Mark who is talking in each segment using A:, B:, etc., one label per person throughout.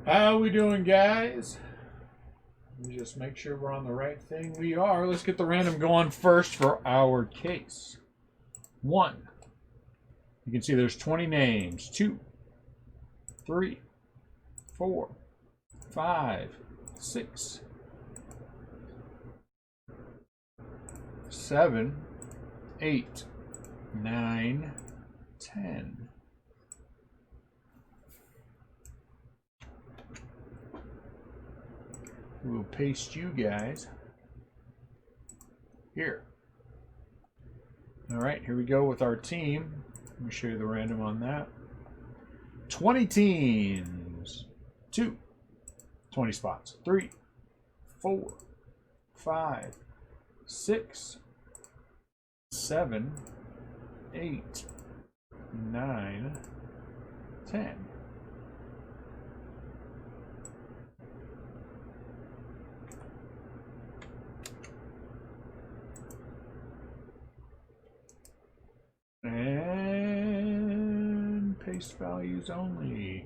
A: How we doing, guys? Let me just make sure we're on the right thing. We are. Let's get the random going first for our case. 1. You can see there's 20 names. 2, 3, 4, 5, 6, 7, 8, 9, 10. We'll paste you guys here. All right, here we go with our team. Let me show you the random on that. 20 teams. 2, 20 spots. 3, 4, 5, 6, 7, 8, 9, 10. And paste values only.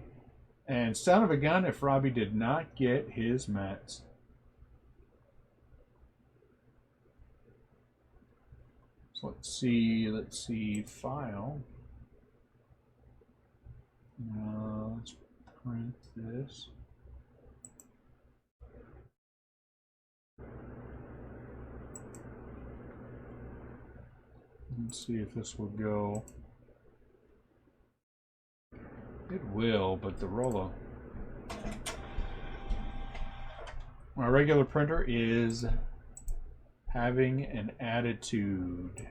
A: And son of a gun if Robbie did not get his Mets. So let's see, file. Let's print this. Let's see if this will go. It will, but the roller. My regular printer is having an attitude.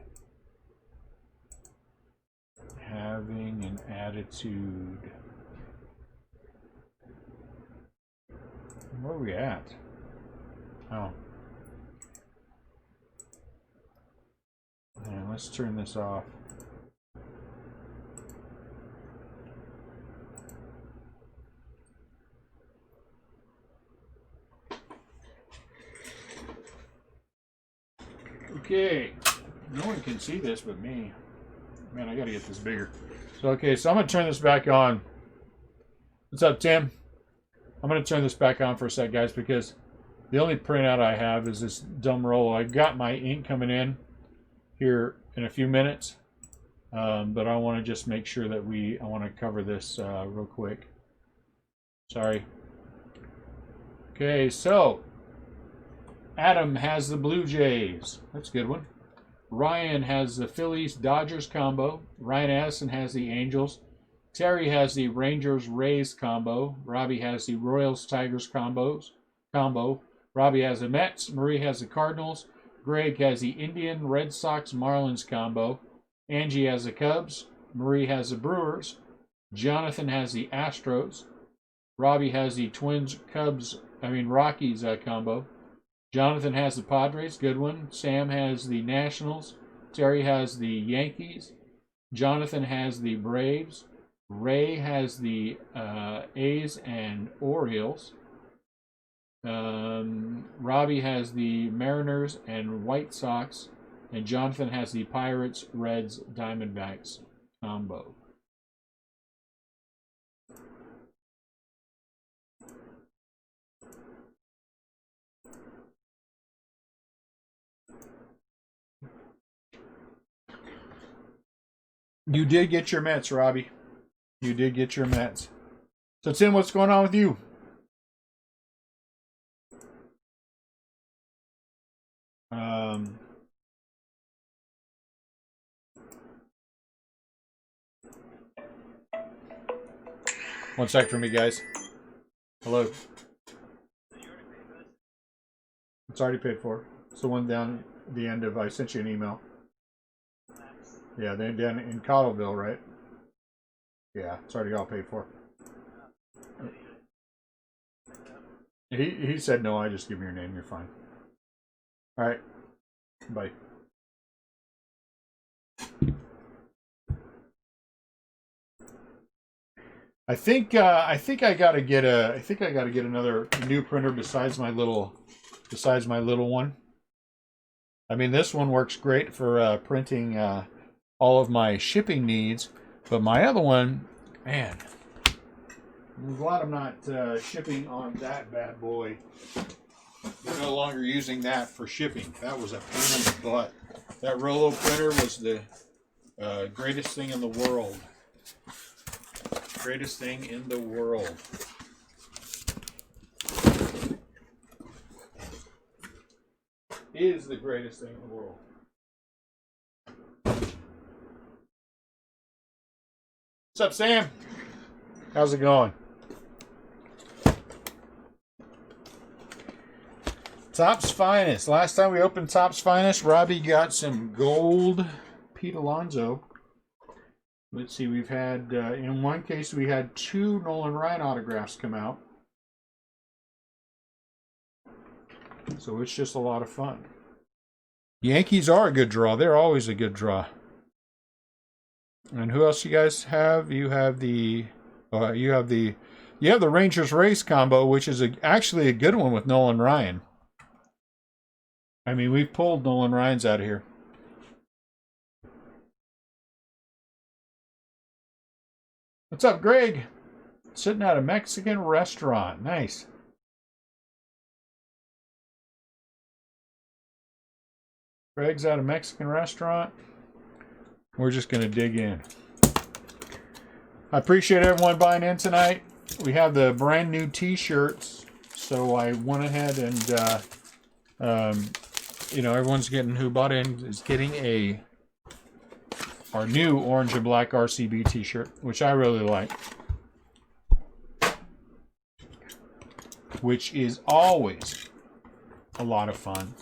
A: Having an attitude. Where are we at? Oh. And let's turn this off. Okay, no one can see this but me. Man, I gotta get this bigger. So I'm gonna turn this back on. What's up, Tim? I'm gonna turn this back on for a sec, guys, because the only printout I have is this dumb roll. I've got my ink coming in here in a few minutes, but I want to just make sure that I want to cover this real quick. Sorry. Okay, so Adam has the Blue Jays. That's a good one. Ryan has the Phillies-Dodgers combo. Ryan Addison has the Angels. Terry has the Rangers-Rays combo. Robbie has the Royals-Tigers combo. Robbie has the Mets. Marie has the Cardinals. Greg has the Indian Red Sox Marlins combo. Angie has the Cubs. Marie has the Brewers. Jonathan has the Astros. Robbie has the Twins Rockies combo. Jonathan has the Padres, good one. Sam has the Nationals. Terry has the Yankees. Jonathan has the Braves. Ray has the A's and Orioles. Robbie has the Mariners and White Sox, and Jonathan has the Pirates, Reds, Diamondbacks combo. You did get your Mets, Robbie. You did get your Mets. So, Tim, what's going on with you? One sec for me, guys. Hello. It's already paid for. It's the one down at the end of, I sent you an email. Yeah, they're down in Cottleville, right? Yeah, it's already all paid for. He said no, I just give me your name, you're fine. Alright. Bye. I think I gotta get another new printer besides my little one. I mean, this one works great for printing all of my shipping needs, but my other one, man, I'm glad I'm not shipping on that bad boy. We're no longer using that for shipping. That was a pain in the butt. That Rolo printer was the greatest thing in the world. Greatest thing in the world. Is the greatest thing in the world. What's up, Sam? How's it going? Topps Finest. Last time we opened Topps Finest, Robbie got some gold Pete Alonso. Let's see, we've had, in one case, we had 2 Nolan Ryan autographs come out. So it's just a lot of fun. Yankees are a good draw. They're always a good draw. And who else you guys have? You have the Rangers Race combo, which is actually a good one with Nolan Ryan. I mean, we've pulled Nolan Ryans out of here. What's up, Greg? Sitting at a Mexican restaurant. Nice. Greg's at a Mexican restaurant. We're just going to dig in. I appreciate everyone buying in tonight. We have the brand new t-shirts. So I went ahead and, everyone's getting, who bought in, is getting our new orange and black RCB t-shirt, which I really like. Which is always a lot of fun.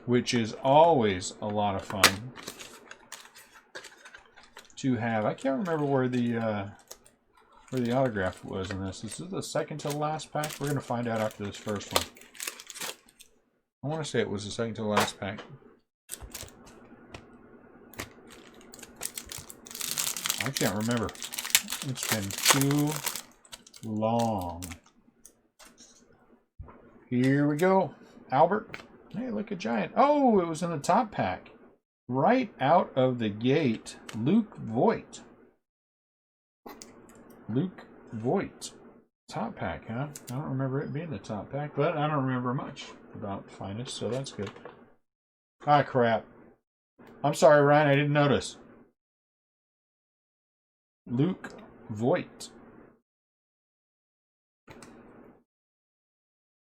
A: Which is always a lot of fun to have. I can't remember where the autograph was in this. This is the second to the last pack. We're going to find out after this first one. I want to say it was the second to the last pack. I can't remember. It's been too long. Here we go. Albert. Hey, look at Giant. Oh, it was in the top pack. Right out of the gate. Luke Voigt. Luke Voigt. Top pack, huh? I don't remember it being the top pack, but I don't remember much about Finest, so that's good. Ah, crap. I'm sorry, Ryan, I didn't notice. Luke Voigt.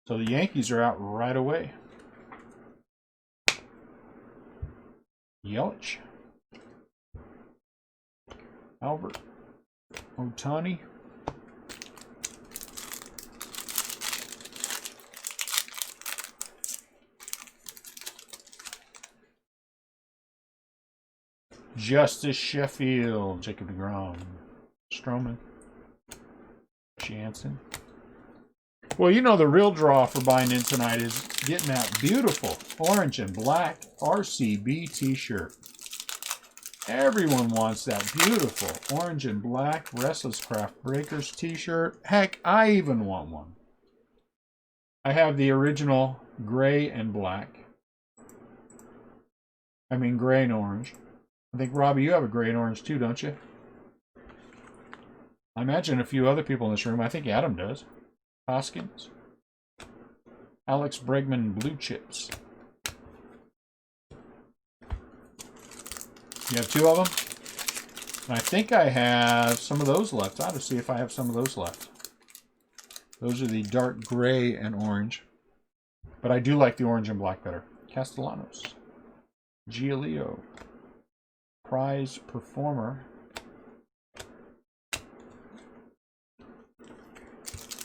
A: So the Yankees are out right away. Yelich, Albert, Ohtani, Justice Sheffield, Jacob deGrom, Stroman, Jansen. Well, you know the real draw for buying in tonight is getting that beautiful orange and black RCB t-shirt. Everyone wants that beautiful orange and black Restlesscraft Breakers t-shirt. Heck, I even want one. I have the original gray and black. I mean gray and orange. I think, Robbie, you have a gray and orange too, don't you? I imagine a few other people in this room. I think Adam does. Hoskins. Alex Bregman Blue Chips. You have 2 of them? And I think I have some of those left. I ought to see if I have some of those left. Those are the dark gray and orange. But I do like the orange and black better. Castellanos. Giolito. Prize Performer.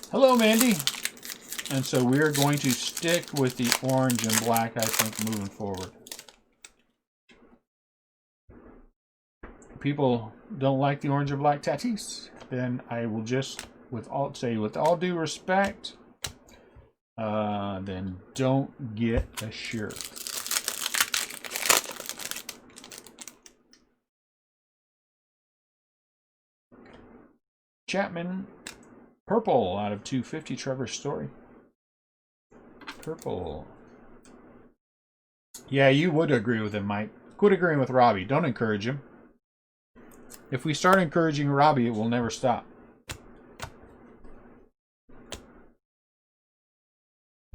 A: Hello, Mandy. And so we're going to stick with the orange and black, I think, moving forward. If people don't like the orange and black Tatis, then I will just, with all due respect, then don't get a shirt. Chapman. Purple out of 250, Trevor Story. Purple. Yeah, you would agree with him, Mike. Quit agreeing with Robbie. Don't encourage him. If we start encouraging Robbie, it will never stop.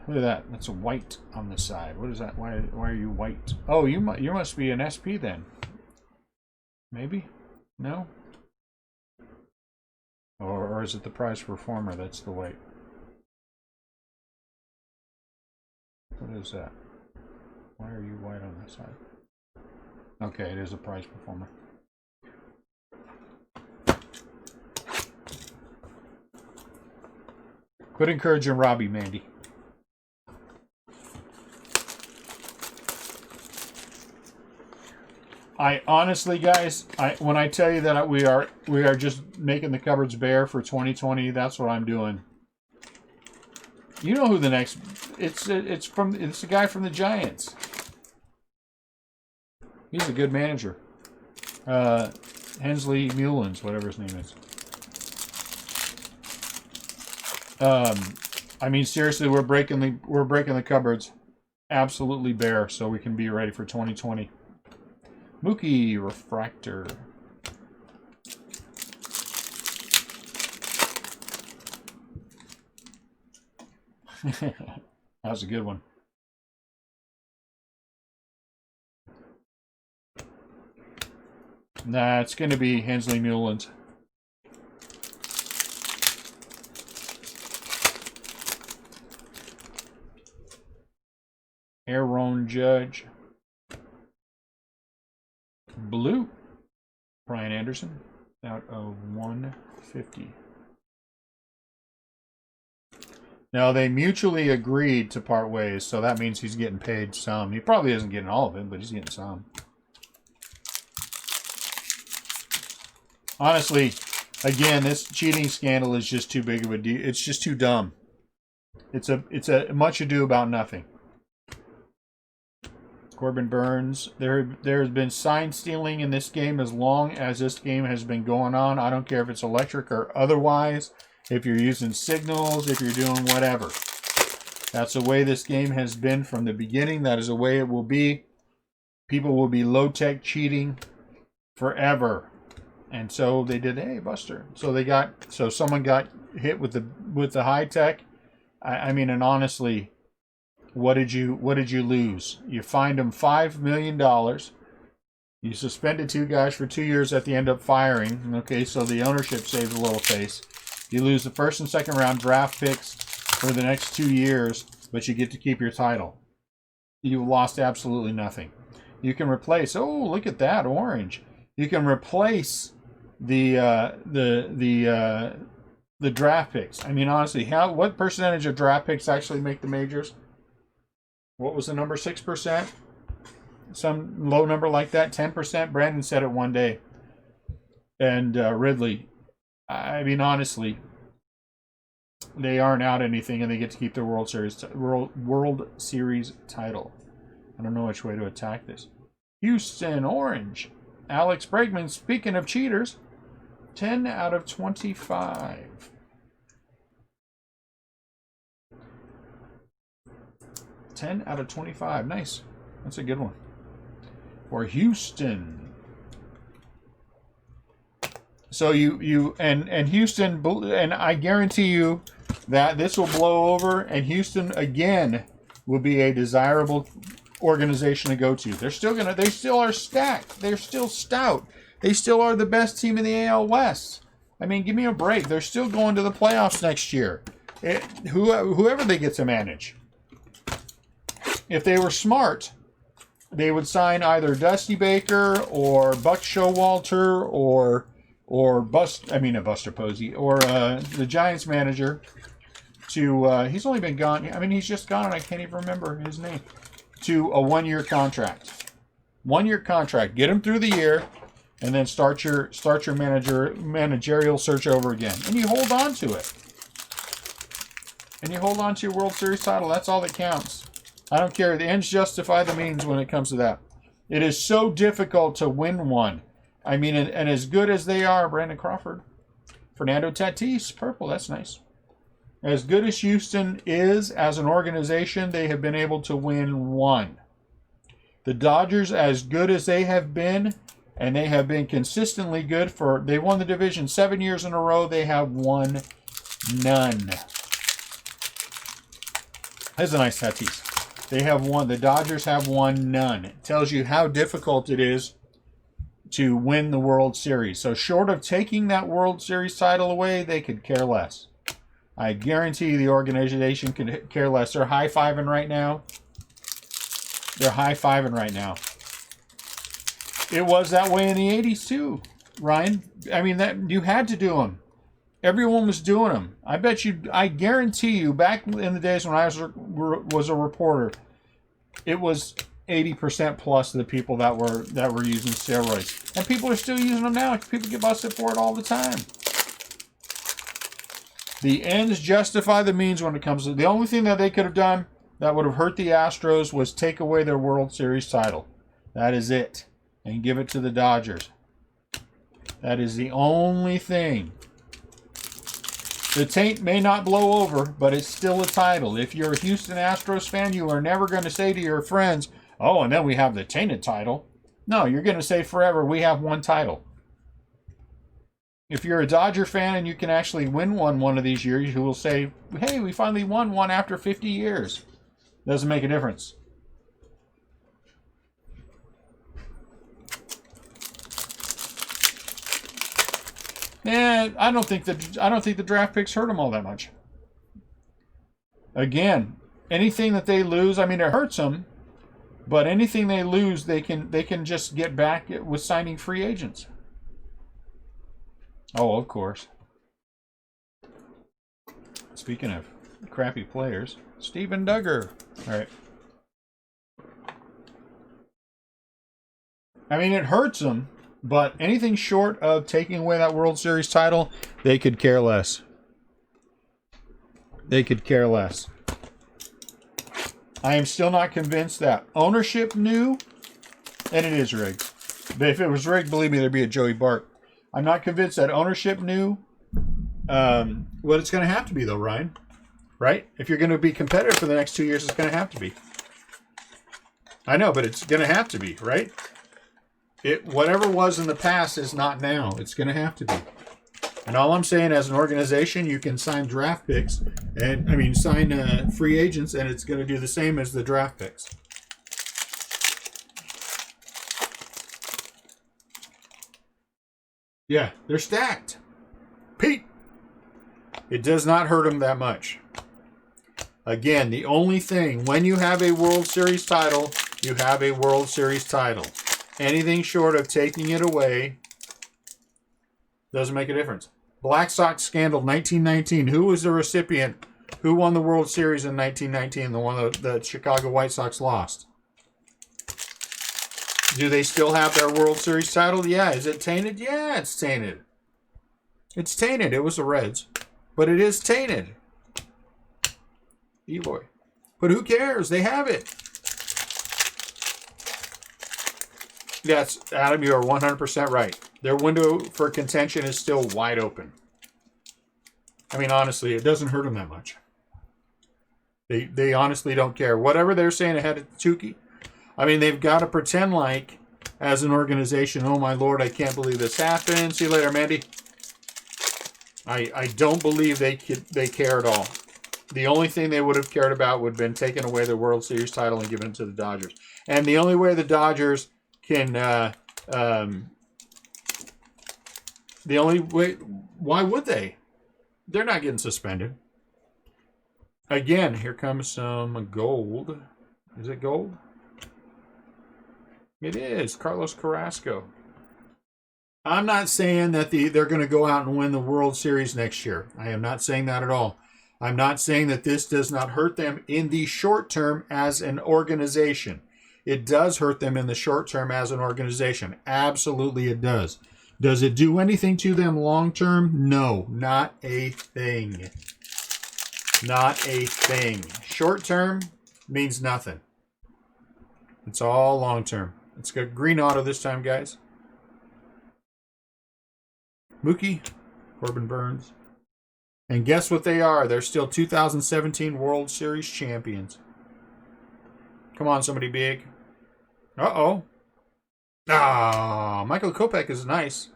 A: Look at that. That's a white on the side. What is that? Why are you white? Oh, you must be an SP then. Maybe? No? Or is it the prize performer that's the white? What is that? Why are you white on this side? Okay, it is a prize performer. Quit encouraging Robbie, Mandy. I honestly, guys, when I tell you that we are just making the cupboards bare for 2020, that's what I'm doing. You know who the next? It's the guy from the Giants. He's a good manager. Hensley Mullins, whatever his name is. I mean, seriously, we're breaking the cupboards absolutely bare so we can be ready for 2020. Mookie Refractor. That was a good one. Nah, it's going to be Hensley Mullins. Aaron Judge. Blue. Brian Anderson out of 150. Now, they mutually agreed to part ways, so that means he's getting paid some. He probably isn't getting all of it, but he's getting some. Honestly, again, this cheating scandal is just too big of a deal. It's just too dumb. It's a much ado about nothing. Corbin Burns. There has been sign stealing in this game as long as this game has been going on. I don't care if it's electric or otherwise. If you're using signals, if you're doing whatever. That's the way this game has been from the beginning. That is the way it will be. People will be low-tech cheating forever. And so they did, hey, Buster. So someone got hit with the high tech. I mean, and honestly, what did you lose? You fined them $5 million. You suspended 2 guys for 2 years that they end up firing. Okay, so the ownership saves a little face. You lose the first and second round draft picks for the next 2 years, but you get to keep your title. You lost absolutely nothing. You can replace. Oh, look at that orange. You can replace the draft picks. I mean, honestly, what percentage of draft picks actually make the majors? What was the number? 6%? Some low number like that? 10%? Brandon said it one day. And Ridley. I mean, honestly, they aren't out anything, and they get to keep their World Series title. I don't know which way to attack this. Houston orange. Alex Bregman. Speaking of cheaters, 10 out of 25. 10 out of 25. Nice. That's a good one. For Houston. So you and Houston, and I guarantee you that this will blow over, and Houston again will be a desirable organization to go to. They still are stacked. They're still stout. They still are the best team in the AL West. I mean, give me a break. They're still going to the playoffs next year. Whoever they get to manage. If they were smart, they would sign either Dusty Baker or Buck Showalter or Buster Posey or the Giants manager to he's only been gone. I mean, he's just gone, and I can't even remember his name. To a 1-year contract. 1-year contract. Get him through the year, and then start your managerial search over again, and you hold on to it. And you hold on to your World Series title. That's all that counts. I don't care. The ends justify the means when it comes to that. It is so difficult to win one. I mean, and as good as they are, Brandon Crawford, Fernando Tatis, purple. That's nice. As good as Houston is as an organization, they have been able to win one. The Dodgers, as good as they have been, and they have been consistently good for, they won the division 7 years in a row. They have won none. That's a nice Tatis. They have won, the Dodgers have won none. It tells you how difficult it is to win the World Series. So short of taking that World Series title away, they could care less. I guarantee the organization could care less. They're high-fiving right now. They're high-fiving right now. It was that way in the 80s too, Ryan. I mean, that you had to do them. Everyone was doing them. I guarantee you, back in the days when I was a reporter, it was 80% plus of the people that were using steroids, and people are still using them now. People get busted for it all the time. The ends justify the means when it comes to the only thing that they could have done that would have hurt the Astros was take away their World Series title. That is it, and give it to the Dodgers. That is the only thing. The taint may not blow over, but it's still a title. If you're a Houston Astros fan, you are never going to say to your friends, oh, and then we have the tainted title. No, you're going to say forever, we have one title. If you're a Dodger fan and you can actually win one of these years, you will say, hey, we finally won one after 50 years. Doesn't make a difference. I don't think the draft picks hurt them all that much. Again, anything that they lose, I mean, it hurts them, but anything they lose, they can just get back with signing free agents. Oh, of course. Speaking of crappy players, Steven Duggar. All right. I mean, it hurts them. But anything short of taking away that World Series title, they could care less. They could care less. I am still not convinced that ownership knew, and it is rigged. But if it was rigged, believe me, there'd be a Joey Bart. I'm not convinced that ownership knew what it's going to have to be, though, Ryan. Right? If you're going to be competitive for the next 2 years, it's going to have to be. I know, but it's going to have to be, right? Whatever was in the past is not now. It's going to have to be. And all I'm saying, as an organization, you can sign draft picks, sign free agents, and it's going to do the same as the draft picks. Yeah, they're stacked. Pete, it does not hurt them that much. Again, the only thing, when you have a World Series title, you have a World Series title. Anything short of taking it away doesn't make a difference. Black Sox scandal 1919. Who was the recipient? Who won the World Series in 1919? The one that the Chicago White Sox lost. Do they still have their World Series title? Yeah. Is it tainted? Yeah, it's tainted. It's tainted. It was the Reds. But it is tainted. Eloy. But who cares? They have it. Yes, Adam, you are 100% right. Their window for contention is still wide open. I mean, honestly, it doesn't hurt them that much. They honestly don't care. Whatever they're saying ahead of Tukey, I mean, they've got to pretend like, as an organization, oh my Lord, I can't believe this happened. See you later, Mandy. I don't believe they care at all. The only thing they would have cared about would have been taking away the World Series title and giving it to the Dodgers. And the only way the Dodgers can the only way, why would they? They're not getting suspended. Again, here comes some gold. Is it gold? It is. Carlos Carrasco. I'm not saying that they're going to go out and win the World Series next year. I am not saying that at all. I'm not saying that this does not hurt them in the short term as an organization. It does hurt them in the short term as an organization. Absolutely it does. Does it do anything to them long term? No, not a thing. Not a thing. Short term means nothing. It's all long term. It's got green auto this time, guys. Mookie, Corbin Burns. And guess what they are? They're still 2017 World Series champions. Come on, somebody big. Uh-oh. Ah, Michael Kopech is nice.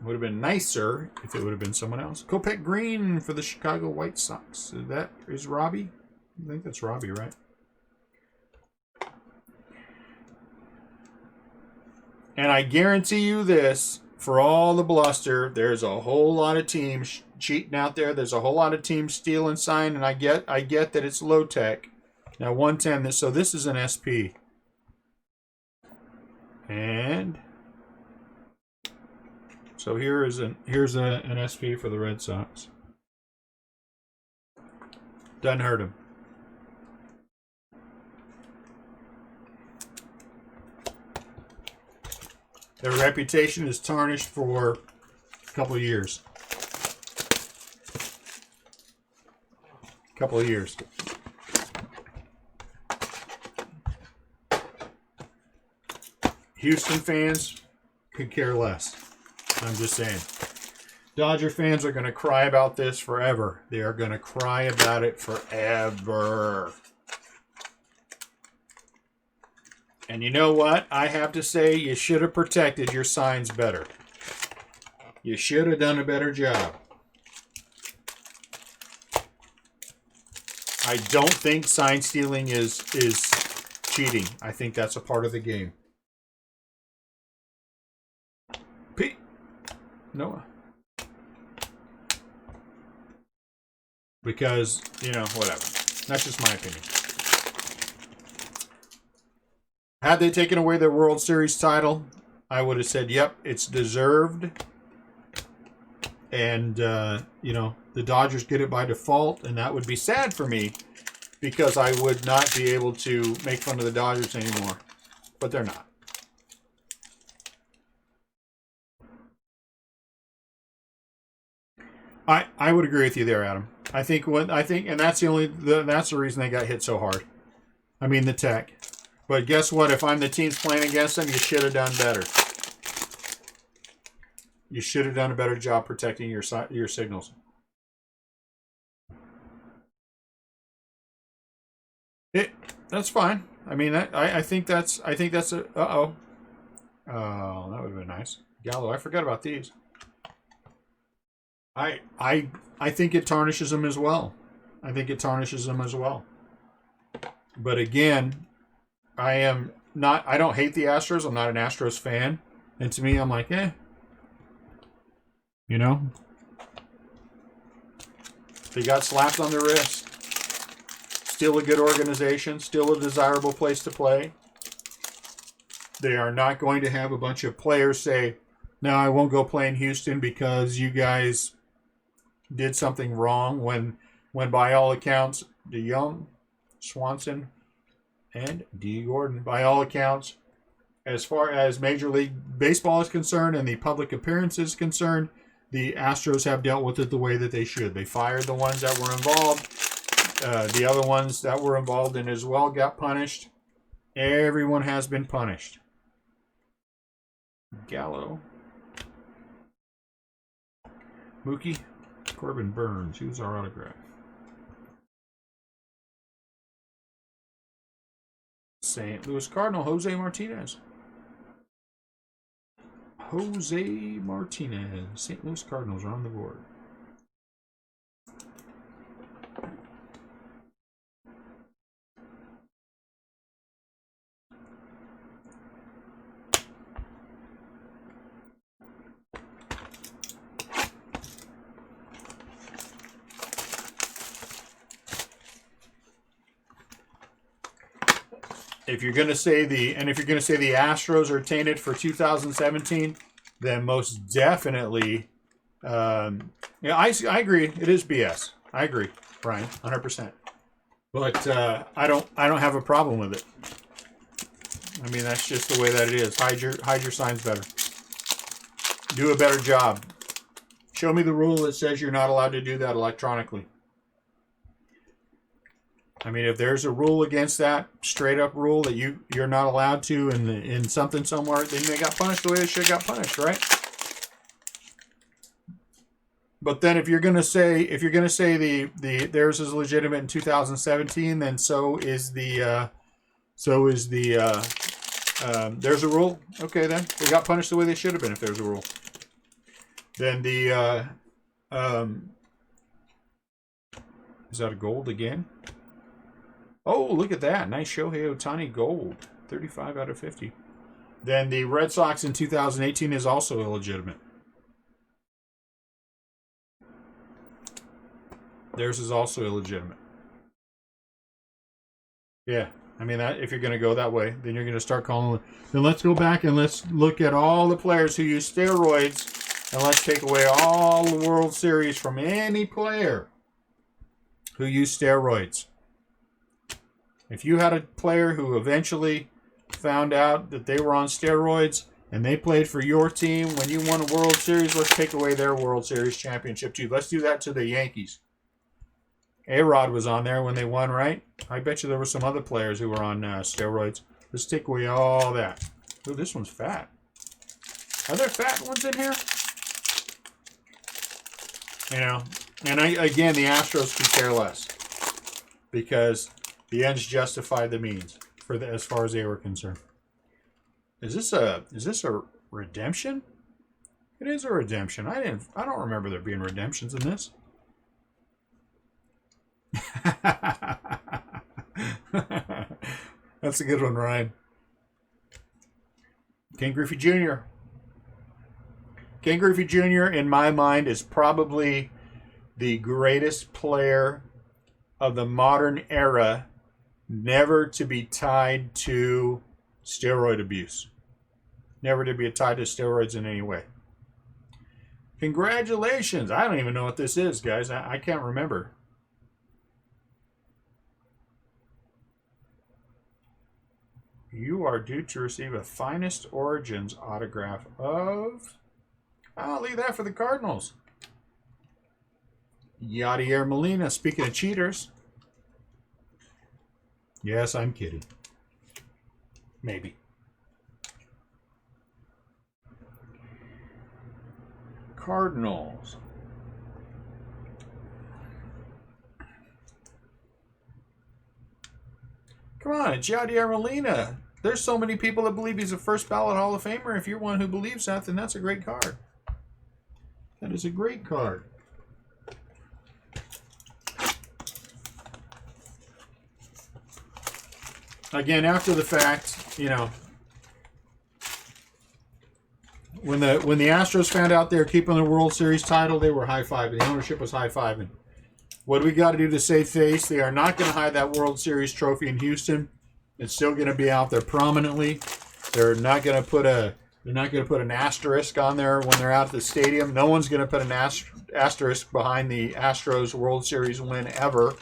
A: Would have been nicer if it would have been someone else. Kopech Green for the Chicago White Sox. That is Robbie? I think that's Robbie, right? And I guarantee you this, for all the bluster, there's a whole lot of teams cheating out there. There's a whole lot of teams stealing sign, and I get that it's low tech. Now 110, so this is an SP. And so here's an SP for the Red Sox. Doesn't hurt him. Their reputation is tarnished for a couple of years. Houston fans could care less. I'm just saying. Dodger fans are going to cry about this forever. They are going to cry about it forever. And you know what? I have to say, you should have protected your signs better. You should have done a better job. I don't think sign stealing is cheating. I think that's a part of the game. Pete. Noah. Because, whatever. That's just my opinion. Had they taken away their World Series title, I would have said, yep, it's deserved. And, the Dodgers get it by default, and that would be sad for me because I would not be able to make fun of the Dodgers anymore. But they're not. I would agree with you there, Adam. I think, and that's that's the reason they got hit so hard. I mean, the tech. But guess what? If I'm the teams playing against them, you should have done better. You should have done a better job protecting your signals. That's fine. I mean, I think that's a. Oh, that would have been nice. Gallo, I forgot about these. I think it tarnishes them as well. But again, I don't hate the Astros. I'm not an Astros fan. And to me, I'm like, They got slapped on the wrist. Still a good organization. Still a desirable place to play. They are not going to have a bunch of players say, no, I won't go play in Houston because you guys did something wrong when by all accounts, DeYoung, Swanson, and D. Gordon, by all accounts, as far as Major League Baseball is concerned and the public appearance is concerned, the Astros have dealt with it the way that they should. They fired the ones that were involved. The other ones that were involved in as well got punished. Everyone has been punished. Gallo. Mookie. Corbin Burns. Who's our autograph? St. Louis Cardinal, Jose Martinez. St. Louis Cardinals are on the board. If you're going to say the Astros are tainted for 2017, then most definitely, I agree. It is BS. I agree, Brian, 100%. But I don't have a problem with it. I mean, that's just the way that it is. Hide your signs better. Do a better job. Show me the rule that says you're not allowed to do that electronically. I mean, if there's a rule against that, straight up rule that you're not allowed to in something somewhere, then they got punished the way they should have got punished, right? But then if you're gonna say the theirs is legitimate in 2017, then so is the there's a rule. Okay, then they got punished the way they should have been if there's a rule. Then the is that a gold again? Oh, look at that. Nice Shohei Ohtani gold. 35 out of 50. Then the Red Sox in 2018 is also illegitimate. Theirs is also illegitimate. Yeah. I mean, that if you're going to go that way, then you're going to start calling. Then let's go back and let's look at all the players who use steroids, and let's take away all the World Series from any player who used steroids. If you had a player who eventually found out that they were on steroids and they played for your team when you won a World Series, let's take away their World Series championship too. Let's do that to the Yankees. A-Rod was on there when they won, right? I bet you there were some other players who were on steroids. Let's take away all that. Ooh, this one's fat. Are there fat ones in here? You know, and again, the Astros could care less because the ends justify the means as far as they were concerned. Is this a redemption? It is a redemption. I don't remember there being redemptions in this. That's a good one, Ryan. Ken Griffey Jr. Ken Griffey Jr. in my mind is probably the greatest player of the modern era never to be tied to steroid abuse. Never to be tied to steroids in any way. Congratulations. I don't even know what this is, guys. I can't remember. You are due to receive a Finest Origins autograph of... Oh, look at that for the Cardinals. Yadier Molina. Speaking of cheaters. Yes, I'm kidding. Maybe. Cardinals. Come on, it's Yadier Molina. There's so many people that believe he's a first ballot Hall of Famer. If you're one who believes that, then that's a great card. That is a great card. Again, after the fact, you know, when the Astros found out they were keeping the World Series title, they were high-fiving. The ownership was high-fiving. What do we got to do to save face? They are not going to hide that World Series trophy in Houston. It's still going to be out there prominently. They're not going to put an asterisk on there when they're out at the stadium. No one's going to put an asterisk behind the Astros World Series win ever.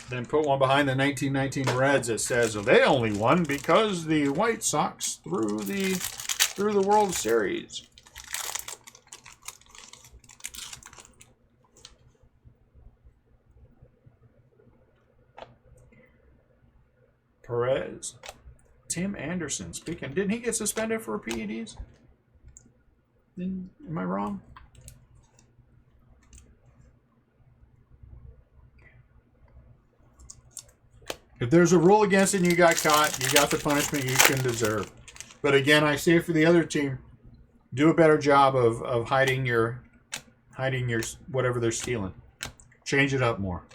A: Then put one behind the 1919 Reds that says, well, they only won because the White Sox threw the World Series. Perez. Tim Anderson. Speaking, didn't he get suspended for PEDs? Am I wrong? If there's a rule against it and you got caught, you got the punishment you can deserve. But again, I say for the other team, do a better job of hiding your whatever they're stealing. Change it up more.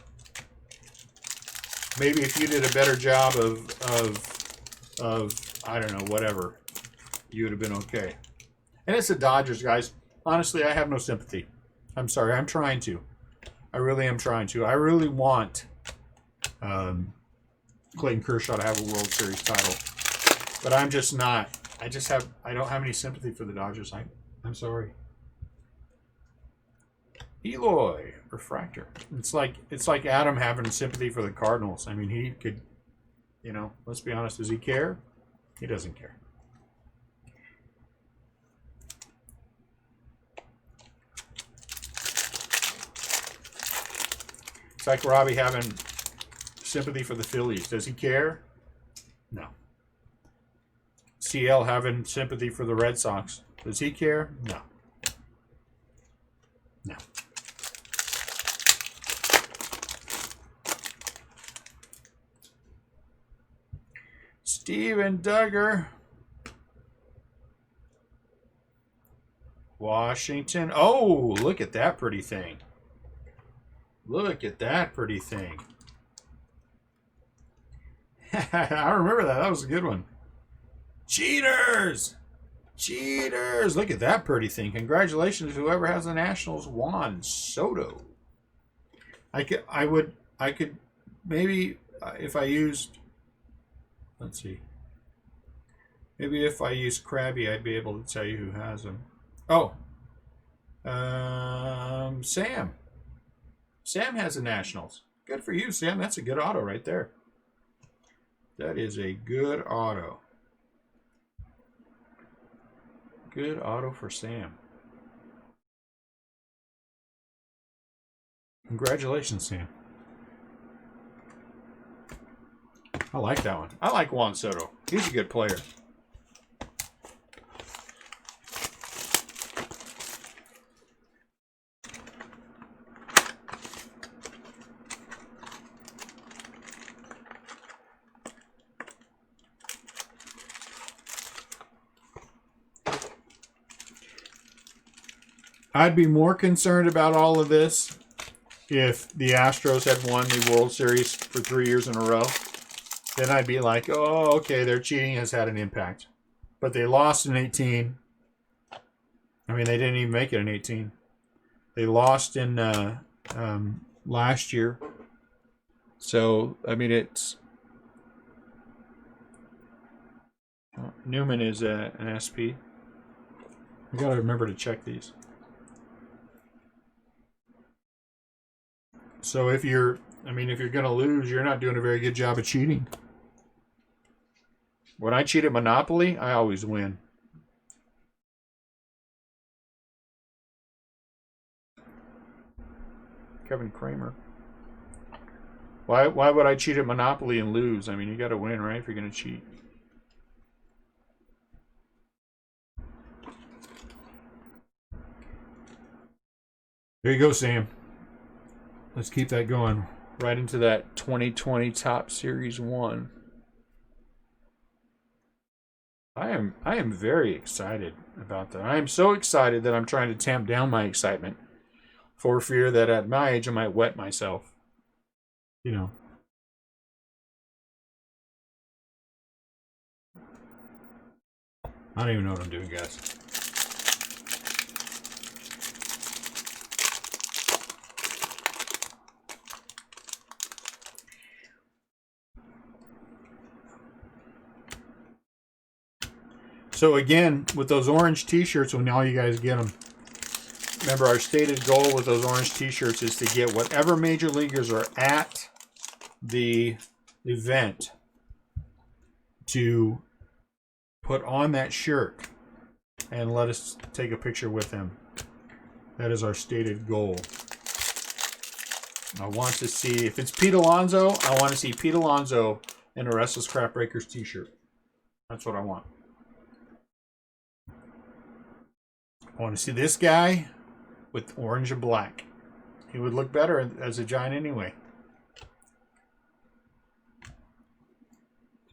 A: Maybe if you did a better job of I don't know, whatever, you would have been okay. And it's the Dodgers, guys. Honestly, I have no sympathy. I'm sorry. I'm trying to. I really am trying to. I really want Clayton Kershaw to have a World Series title. But I'm just not. I don't have any sympathy for the Dodgers. I'm sorry. Eloy Refractor. It's like Adam having sympathy for the Cardinals. I mean, he could, you know, let's be honest, does he care? He doesn't care. It's like Robbie having sympathy for the Phillies. Does he care? No. CL having sympathy for the Red Sox. Does he care? No. Steven Duggar. Washington. Oh, look at that pretty thing. Look at that pretty thing. I remember that. That was a good one. Cheaters! Cheaters! Look at that pretty thing. Congratulations, whoever has the Nationals. Juan Soto. I could maybe if I used, let's see. Maybe if I used Krabby, I'd be able to tell you who has them. Oh, Sam. Sam has the Nationals. Good for you, Sam. That's a good auto right there. That is a good auto. Good auto for Sam. Congratulations, Sam. I like that one. I like Juan Soto. He's a good player. I'd be more concerned about all of this if the Astros had won the World Series for 3 years in a row. Then I'd be like, oh, okay, their cheating has had an impact. But they lost in 18. I mean, they didn't even make it in 18. They lost in last year. So, I mean, it's... Newman is an SP. I got to remember to check these. So if you're going to lose, you're not doing a very good job of cheating. When I cheat at Monopoly, I always win. Kevin Kramer. Why would I cheat at Monopoly and lose? I mean, you got to win, right, if you're going to cheat. There you go, Sam. Let's keep that going right into that 2020 Top Series 1. I am very excited about that. I am so excited that I'm trying to tamp down my excitement for fear that at my age I might wet myself. You know. I don't even know what I'm doing, guys. So again, with those orange t-shirts, when all you guys get them, remember our stated goal with those orange t-shirts is to get whatever major leaguers are at the event to put on that shirt and let us take a picture with them. That is our stated goal. I want to see, if it's Pete Alonso, I want to see Pete Alonso in a Restlesscraft Breakers t-shirt. That's what I want. I want to see this guy with orange and black. He would look better as a Giant anyway.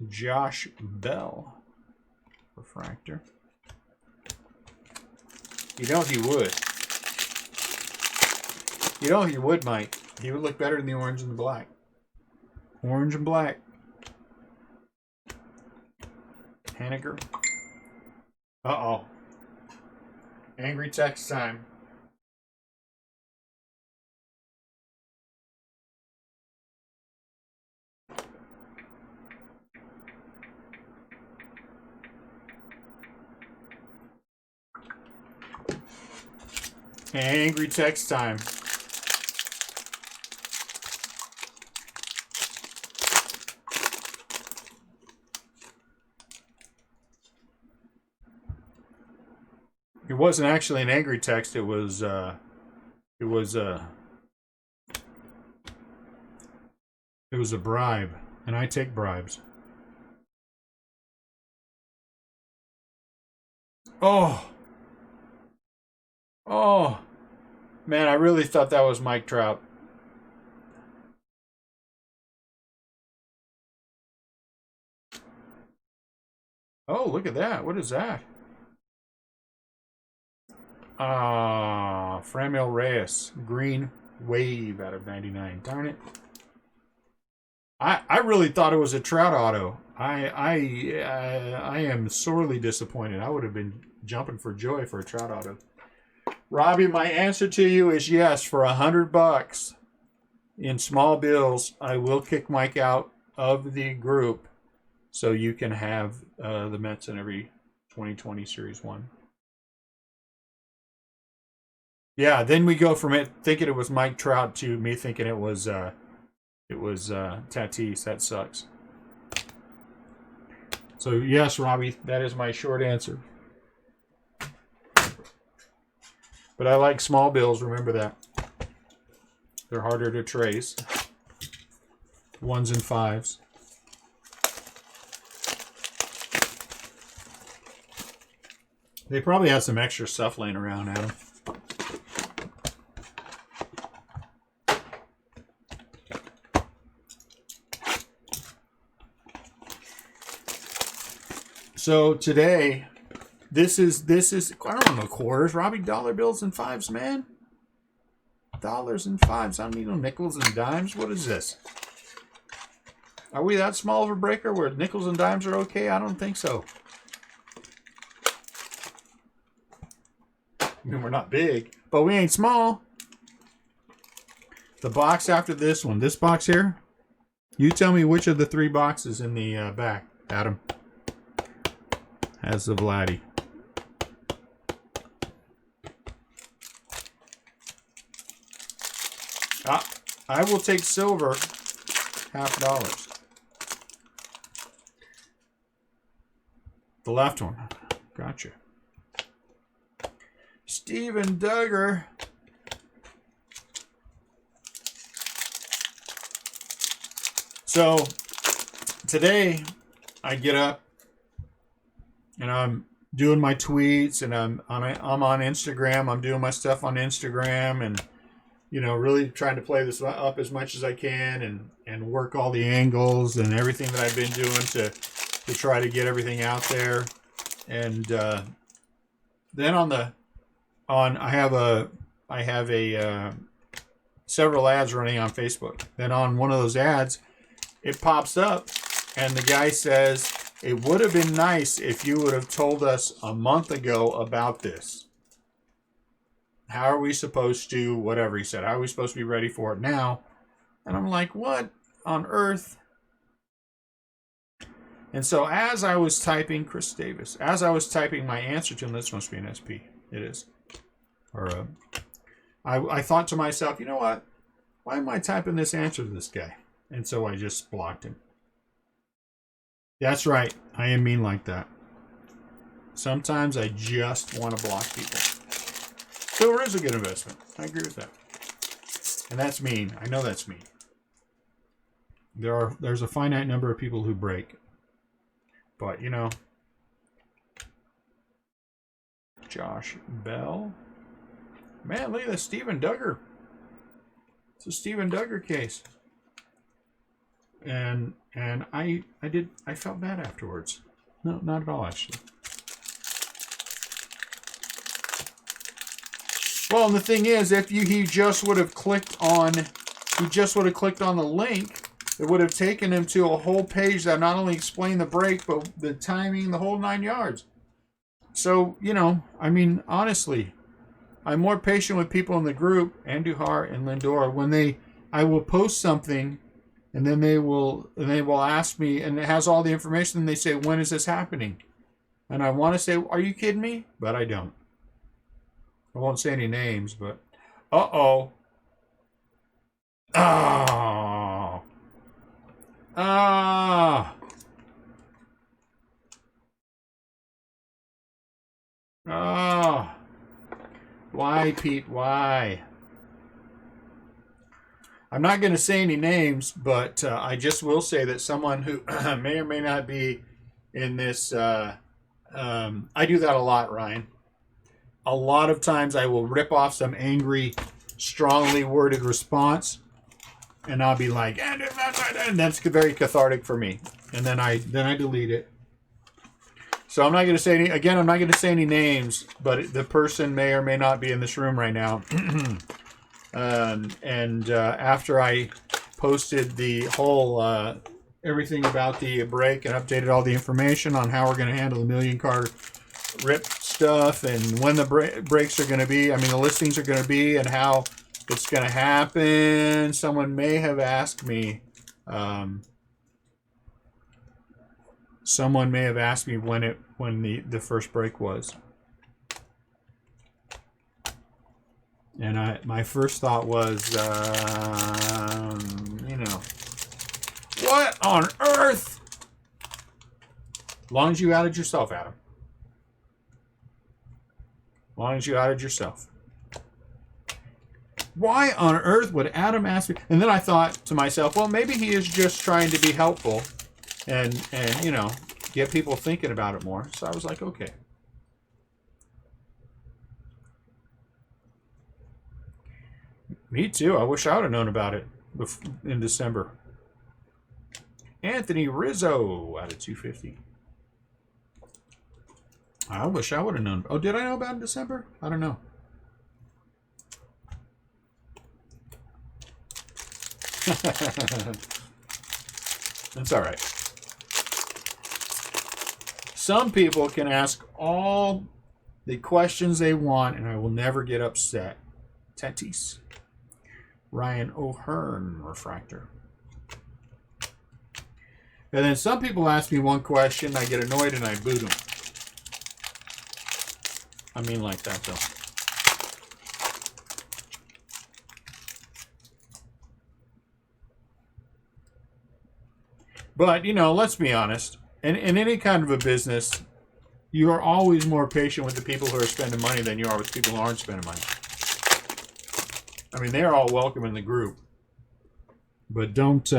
A: Josh Bell. Refractor. You know he would. You know he would, Mike. He would look better in the orange and the black. Orange and black. Haniger. Uh-oh. Angry text time. Angry text time. It wasn't actually an angry text. It was a bribe, and I take bribes. Oh, man! I really thought that was Mike Trout. Oh, look at that. What is that? Framil Reyes. Green Wave out of 99. Darn it. I really thought it was a Trout auto. I am sorely disappointed. I would have been jumping for joy for a Trout auto. Robbie, my answer to you is yes. For $100 in small bills, I will kick Mike out of the group so you can have the Mets in every 2020 Series 1. Yeah, then we go from it thinking it was Mike Trout to me thinking it was Tatis. That sucks. So yes, Robbie, that is my short answer. But I like small bills. Remember that. They're harder to trace. 1s and 5s. They probably have some extra stuff laying around, Adam. So today, this is I don't know quarters, Robbie. Dollar bills and 5s, man. Dollars and 5s. I don't need no nickels and dimes. What is this? Are we that small of a breaker where nickels and dimes are okay? I don't think so. I mean, we're not big, but we ain't small. The box after this one, this box here. You tell me which of the 3 boxes in the back, Adam. Has the Vladdy. I will take silver, $50. The left one. Gotcha. Steven Duggar. So today I get up and I'm doing my tweets and I'm on Instagram. I'm doing my stuff on Instagram and really trying to play this up as much as I can and work all the angles and everything that I've been doing to try to get everything out there. And then I have several ads running on Facebook. Then on one of those ads, it pops up and the guy says, "It would have been nice if you would have told us a month ago about this. How are we supposed to," whatever he said, "how are we supposed to be ready for it now?" And I'm like, what on earth? And so as I was typing, Chris Davis, as I was typing my answer to him, this must be an SP. It is. Or I thought to myself, you know what? Why am I typing this answer to this guy? And so I just blocked him. That's right. I am mean like that. Sometimes I just want to block people. Silver is a good investment. I agree with that. And that's mean. I know that's mean. There's a finite number of people who break. But, Josh Bell. Man, look at this Steven Duggar. It's a Steven Duggar case. And I felt bad afterwards. No, not at all, actually. Well, and the thing is, if he just would have clicked on the link, it would have taken him to a whole page that not only explained the break, but the timing, the whole 9 yards. So, honestly, I'm more patient with people in the group, Andujar and Lindor, I will post something, and then they will ask me, and it has all the information, and they say, "When is this happening?" And I want to say, "Are you kidding me?" But I don't. I won't say any names, but uh-oh. Oh. Ah. Ah. Why, Pete? Why? I'm not going to say any names, but I just will say that someone who may or may not be in this, I do that a lot, Ryan. A lot of times I will rip off some angry, strongly worded response, and I'll be like, and that's very cathartic for me. And then I delete it. So I'm not going to say any. Again, I'm not going to say any names, but the person may or may not be in this room right now. After I posted the whole everything about the break and updated all the information on how we're going to handle the million card rip stuff and when the breaks are going to be, I mean the listings are going to be, and how it's going to happen, someone may have asked me. Someone may have asked me when the first break was, and my first thought was, what on earth? As long as you outed yourself, Adam. As long as you outed yourself. Why on earth would Adam ask me? And then I thought to myself, well, maybe he is just trying to be helpful. And get people thinking about it more. So I was like, okay. Me too. I wish I would have known about it in December. Anthony Rizzo out of 250. I wish I would have known. Oh, did I know about it in December? I don't know. That's all right. Some people can ask all the questions they want, and I will never get upset. Tatis. Ryan O'Hearn refractor. And then some people ask me one question, I get annoyed, and I boot them. I mean like that, though. But, let's be honest. In any kind of a business, you are always more patient with the people who are spending money than you are with people who aren't spending money. I mean, they're all welcome in the group. But don't...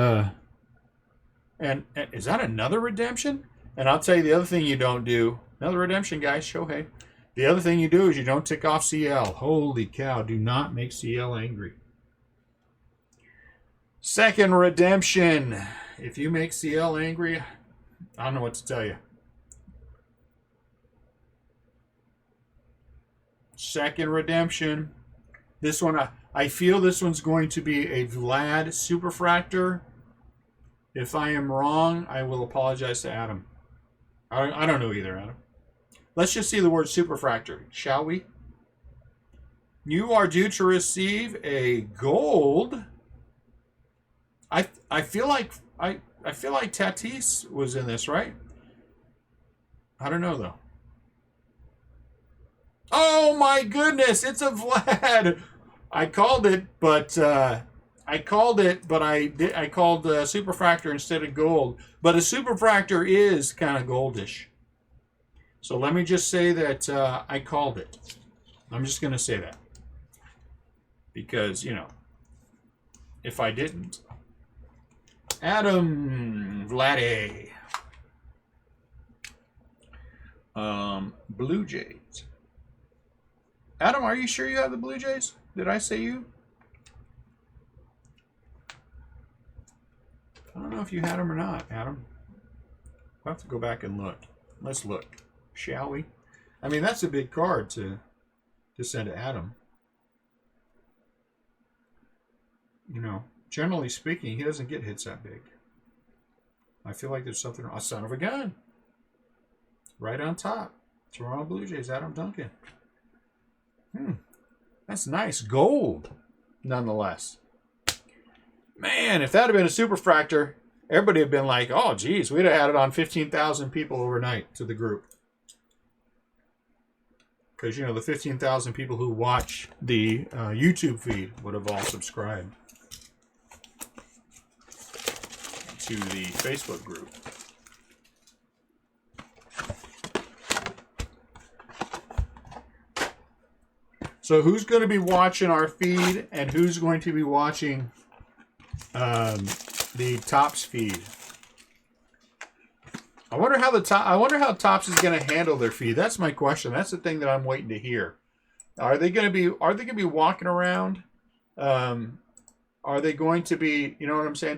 A: And is that another redemption? And I'll tell you the other thing you don't do. Another redemption, guys. Shohei. The other thing you do is you don't tick off CL. Holy cow. Do not make CL angry. Second redemption. If you make CL angry, I don't know what to tell you. Second redemption. This one, I feel this one's going to be a Vlad Superfractor. If I am wrong, I will apologize to Adam. I don't know either, Adam. Let's just see the word Superfractor, shall we? You are due to receive a gold. I feel like Tatis was in this, right? I don't know though. Oh my goodness, it's a Vlad. I called it, but I called Superfractor instead of gold. But a Superfractor is kind of goldish. So let me just say that I called it. I'm just going to say that. Because, if I didn't. Adam Vladdy. Blue Jays. Adam, are you sure you have the Blue Jays? Did I say you? I don't know if you had them or not, Adam. We'll have to go back and look. Let's look, shall we? I mean, that's a big card to send to Adam. Generally speaking, he doesn't get hits that big. I feel like there's something wrong. A son of a gun. Right on top. Toronto Blue Jays, Adam Duncan. That's nice. Gold, nonetheless. Man, if that had been a Superfractor, everybody would have been like, oh, geez, we'd have had it on 15,000 people overnight to the group. Because, the 15,000 people who watch the YouTube feed would have all subscribed to the Facebook group. So who's going to be watching our feed and who's going to be watching the Topps feed? I wonder how Topps is going to handle their feed. That's my question. That's the thing that I'm waiting to hear. Are they going to be walking around? Are they going to be,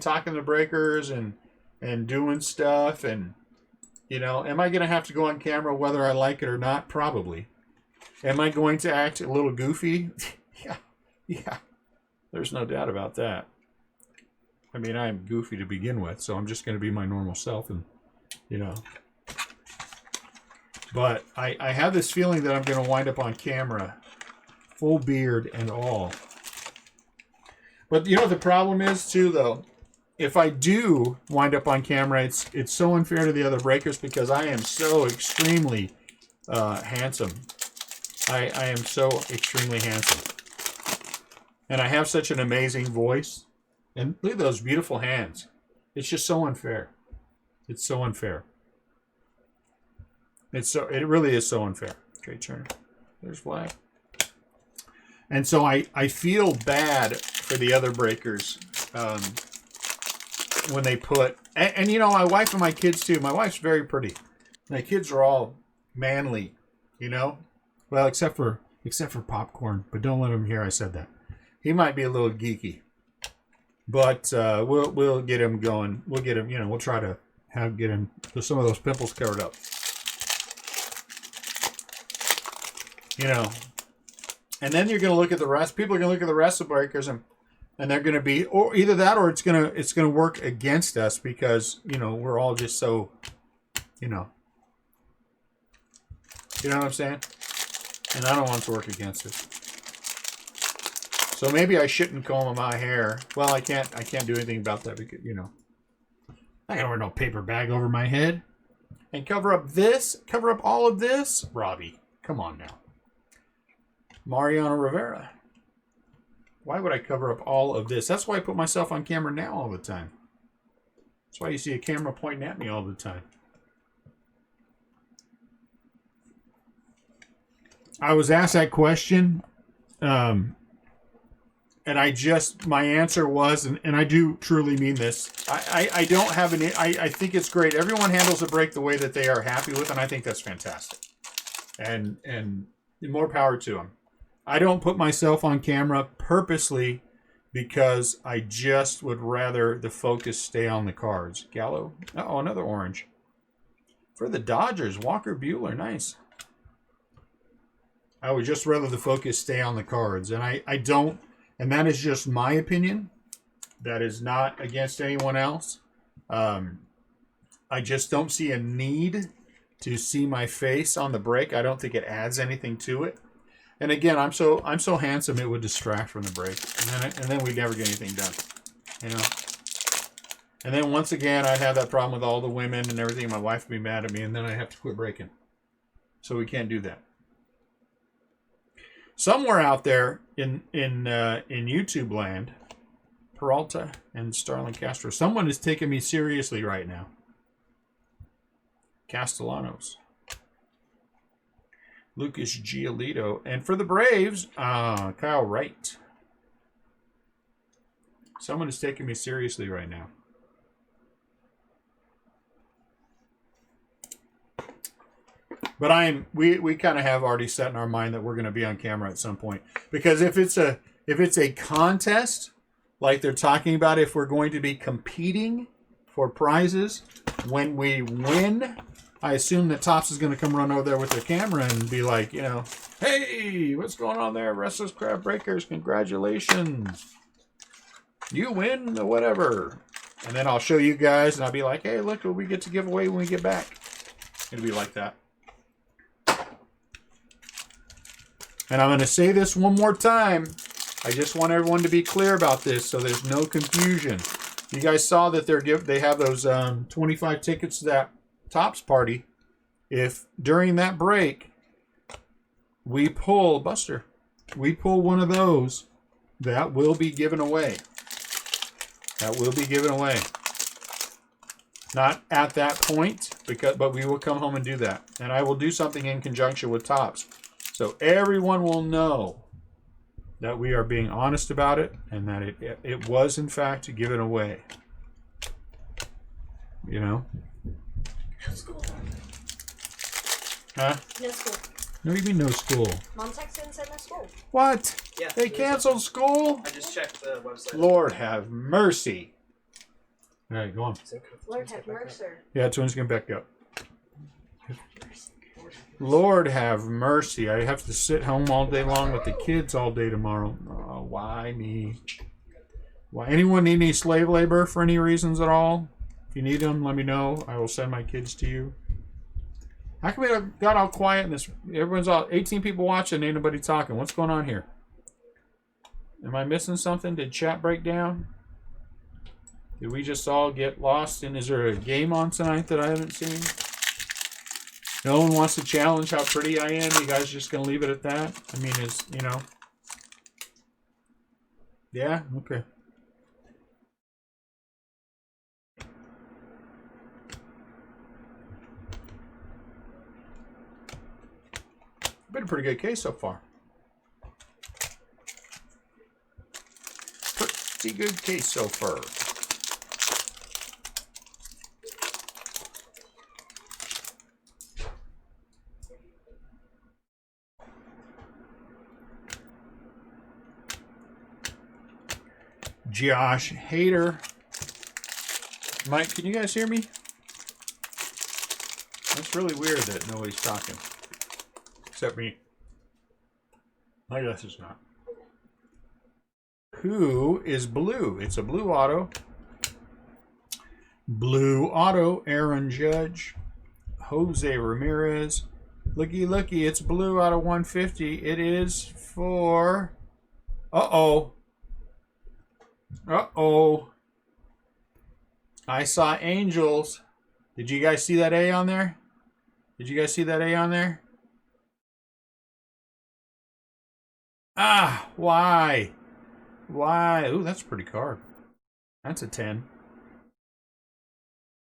A: talking to breakers and doing stuff and You know, am I going to have to go on camera whether I like it or not? Probably. Am I going to act a little goofy? Yeah. There's no doubt about that. I mean, I'm goofy to begin with, so I'm just going to be my normal self, and you know. But I have this feeling that I'm going to wind up on camera, full beard and all. But you know what the problem is too, though? If I do wind up on camera, it's so unfair to the other breakers because I am so extremely handsome. I am so extremely handsome. And I have such an amazing voice. And look at those beautiful hands. It's just so unfair. It's so unfair. It really is so unfair. Trey Turner. There's Vlad. And so I feel bad for the other breakers when they put... And you know, my wife and my kids too. My wife's very pretty. My kids are all manly, you know? Well, except for Popcorn. But don't let him hear I said that. He might be a little geeky. But we'll get him going. We'll get him, you know, we'll try to get him some of those pimples covered up. You know. And then you're going to look at the rest. People are going to look at the rest of the breakers and they're going to be, or either that or it's going to work against us because, you know, we're all just so, you know. You know what I'm saying? And I don't want it to work against us. So maybe I shouldn't comb my hair. Well, I can't do anything about that because, you know, I gotta wear no paper bag over my head and cover up all of this. Robbie, come on now. Mariano Rivera. Why would I cover up all of this? That's why I put myself on camera now all the time. That's why you see a camera pointing at me all the time. I was asked that question. And my answer was, and I do truly mean this, I don't have I think it's great. Everyone handles a break the way that they are happy with, and I think that's fantastic. And more power to them. I don't put myself on camera purposely because I just would rather the focus stay on the cards. Gallo, oh, another orange. For the Dodgers, Walker Buehler, nice. I would just rather the focus stay on the cards, and I don't. And that is just my opinion. That is not against anyone else. I just don't see a need to see my face on the break. I don't think it adds anything to it. And again, I'm so handsome it would distract from the break, and then we'd never get anything done. You know. And then once again, I'd have that problem with all the women and everything. My wife would be mad at me, and then I'd have to quit breaking. So we can't do that. Somewhere out there in YouTube land, Peralta and Starlin Castro, someone is taking me seriously right now. Castellanos. Lucas Giolito. And for the Braves, Kyle Wright. Someone is taking me seriously right now. But we kind of have already set in our mind that we're going to be on camera at some point. Because if it's a contest, like they're talking about, if we're going to be competing for prizes, when we win, I assume that Topps is going to come run over there with their camera and be like, you know, hey, what's going on there? Restlesscraft Breakers, congratulations. You win or whatever. And then I'll show you guys and I'll be like, hey, look what we get to give away when we get back. It'll be like that. And I'm going to say this one more time. I just want everyone to be clear about this so there's no confusion. You guys saw that they have those 25 tickets to that Topps party. If during that break we pull one of those, that will be given away. That will be given away. Not at that point, but we will come home and do that. And I will do something in conjunction with Topps. So everyone will know that we are being honest about it and that it was, in fact, given away. You know?
B: No school.
A: Huh?
B: No school.
A: No, you mean no school?
B: Mom texted and said no school.
A: What?
C: Yeah.
A: They canceled school?
C: I just checked the website.
A: Lord have mercy. All right, go on.
B: Lord have mercy.
A: Yeah, twins can back up. Lord have mercy. I have to sit home all day long with the kids all day tomorrow. Oh, why me? Why? Anyone need any slave labor for any reasons at all? If you need them, let me know. I will send my kids to you. How come we got all quiet in this? Everyone's all 18 people watching, ain't nobody talking. What's going on here? Am I missing something? Did chat break down? Did we just all get lost? And is there a game on tonight that I haven't seen? No one wants to challenge how pretty I am. You guys just gonna leave it at that? I mean, Yeah? Okay. Been a pretty good case so far. Pretty good case so far. Josh Hader. Mike, can you guys hear me? That's really weird that nobody's talking. Except me. I guess it's not. Who is blue? It's a blue auto. Blue auto, Aaron Judge. Jose Ramirez. Looky, looky, it's blue out of 150. It is for... Uh-oh. Uh-oh. I saw Angels. Did you guys see that A on there? Did you guys see that A on there? Ah, why? Why? Ooh, that's a pretty card. That's a 10.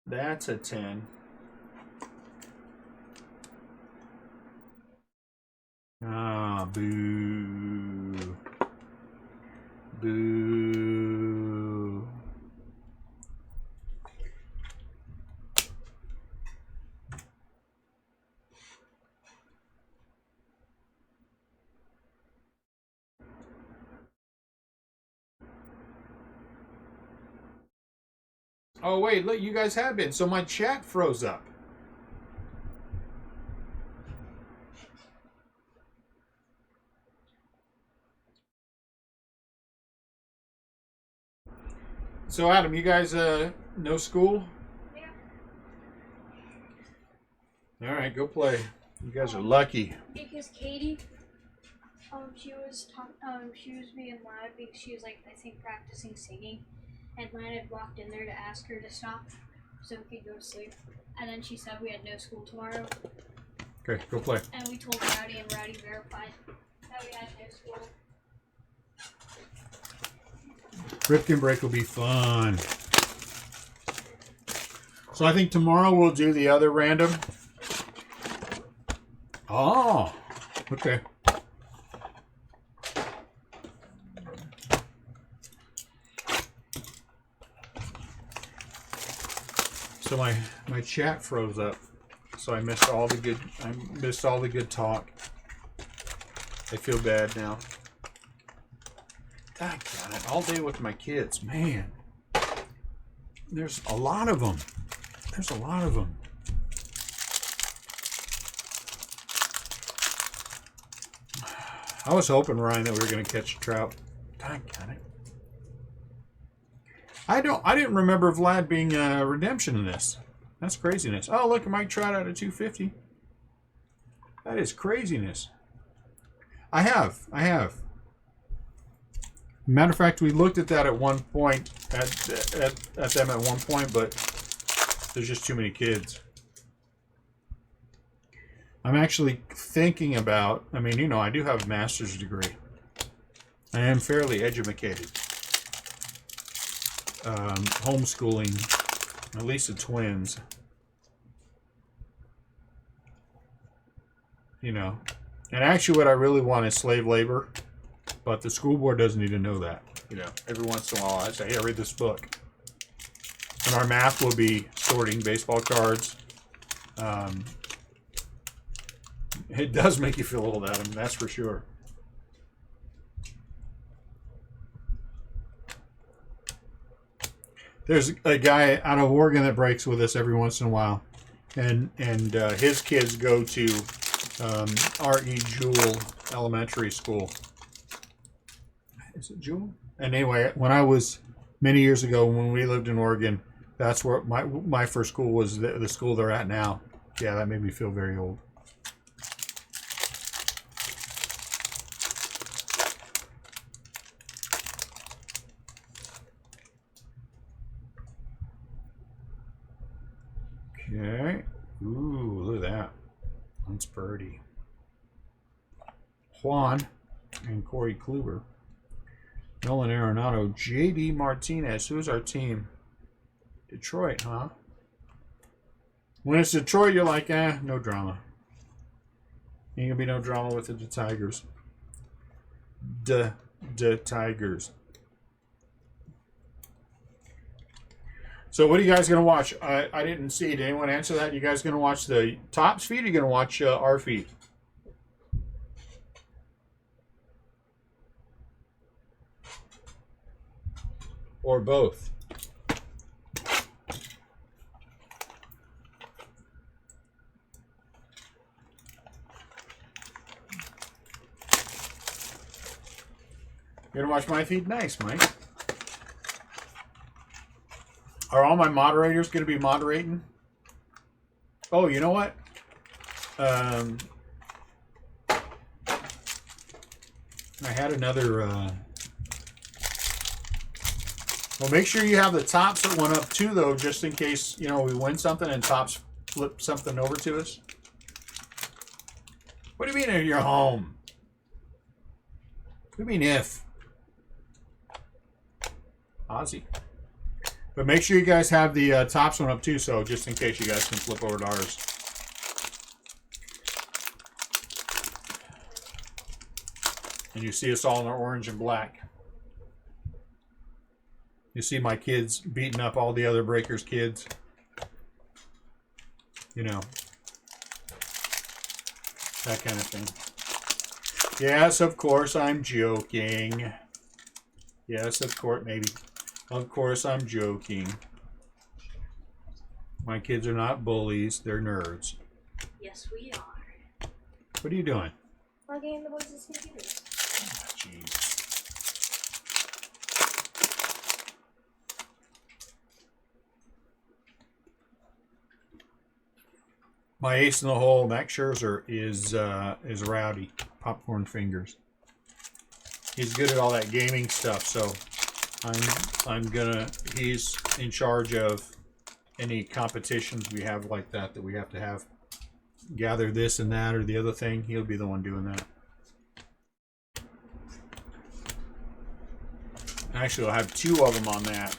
A: That's a 10. Ah, boo. Boo. Oh, wait, look, you guys have been. So my chat froze up. So, Adam, you guys, no school?
B: Yeah.
A: All right, go play. You guys are lucky.
B: Because Katie, she was being loud because she was like, I think, practicing singing, and Lana had walked in there to ask her to stop so we could go to sleep. And then she said we had no school tomorrow.
A: Okay, go play.
B: And we told Rowdy, and Rowdy verified that we had no school.
A: Ripken break will be fun. So I think tomorrow we'll do the other random. Oh, okay. So my chat froze up. So I missed all the good talk. I feel bad now. God, got it all day with my kids, man. There's a lot of them. There's a lot of them. I was hoping, Ryan, that we were going to catch a trout. God, got it. I didn't remember Vlad being redemption in this. That's craziness. Oh, look, Mike Trout out of 250. That is craziness. I have. Matter of fact, we looked at that at one point, at them at one point, but there's just too many kids. I'm actually thinking about, I mean, you know, I do have a master's degree. I am fairly educated. Homeschooling, at least the twins. You know. And actually what I really want is slave labor. But the school board doesn't need to know that. You know, every once in a while I say, hey, read this book. And our math will be sorting baseball cards. It does make you feel old, Adam, that's for sure. There's a guy out of Oregon that breaks with us every once in a while. and his kids go to R.E. Jewell Elementary School. Is it Jewell? And anyway, when I was many years ago when we lived in Oregon, that's where my first school was. The school they're at now. Yeah, that made me feel very old. Okay. Ooh, look at that. That's Birdie. Juan and Corey Kluber. Nolan Arenado. J.D. Martinez. Who's our team? Detroit, huh? When it's Detroit, you're like, no drama. Ain't gonna be no drama with the Tigers. The Tigers. So what are you guys going to watch? I didn't see. Did anyone answer that? You guys going to watch the Tops feed or are you going to watch our feed? Or both? You going to watch my feed? Nice, Mike. Are all my moderators going to be moderating? Oh, you know what? I had another... Well, make sure you have the Tops that went up too, though, just in case, we win something and Tops flip something over to us. What do you mean you're home? What do you mean if? Ozzy. But make sure you guys have the Tops one up too, so just in case you guys can flip over to ours. And you see us all in our orange and black. You see my kids beating up all the other Breakers kids. That kind of thing. Yes, of course, I'm joking. Yes, of course, maybe. Of course, I'm joking. My kids are not bullies. They're nerds.
B: Yes, we are.
A: What are you doing?
B: Plugging in the boys' computers.
A: Oh, jeez. My ace in the hole, Max Scherzer, is rowdy. Popcorn fingers. He's good at all that gaming stuff, so he's in charge of any competitions we have like that we have to have. Gather this and that or the other thing. He'll be the one doing that. Actually, I'll have two of them on that.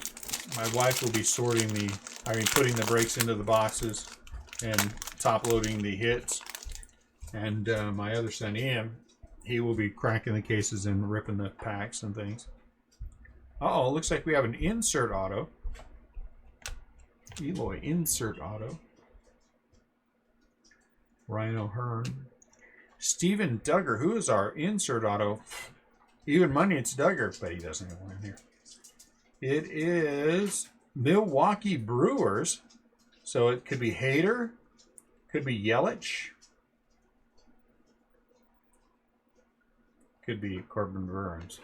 A: My wife will be putting the breaks into the boxes and top loading the hits. And my other son, Ian, he will be cracking the cases and ripping the packs and things. Uh-oh, looks like we have an insert auto. Eloy, insert auto. Ryan O'Hearn. Steven Duggar, who is our insert auto? Even money, it's Duggar, but he doesn't have one in here. It is Milwaukee Brewers. So it could be Hader, could be Yelich, could be Corbin Burns.